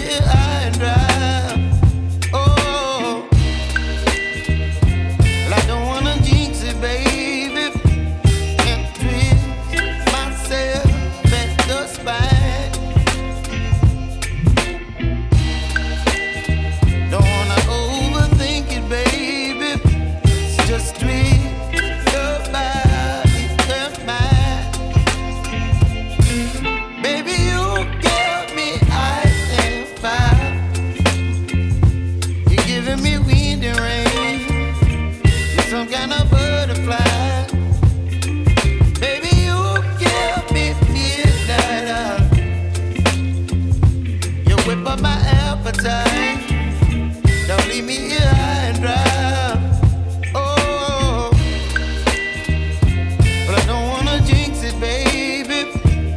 here high and dry. Oh, well, I don't wanna jinx it, baby, and twist myself at the spine. Don't wanna overthink it, baby. It's just twist your body and mine. Baby, you give me ice and fire. You're giving me wind and rain. You're some kind of butterfly. Baby, you give me midnight. You whip up my appetite. Don't leave me here high and dry. Oh, but I don't wanna jinx it, baby.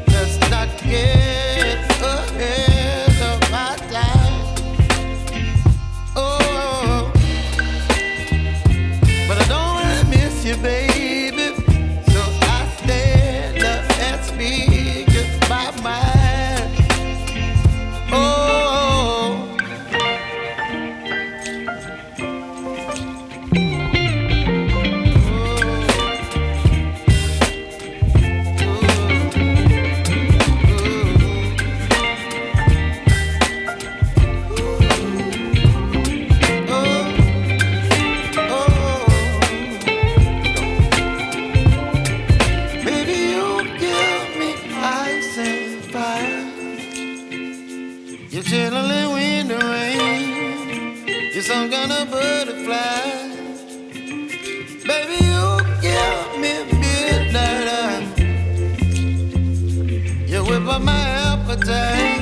Let's not get ahead of my time. Oh, but I don't wanna miss you, baby. So I stand up and speak my mind. Oh. Baby, you give me ice and fire. You're chilling wind and rain. You're some kind of butterfly. Baby, you give me midnight. You whip up my appetite.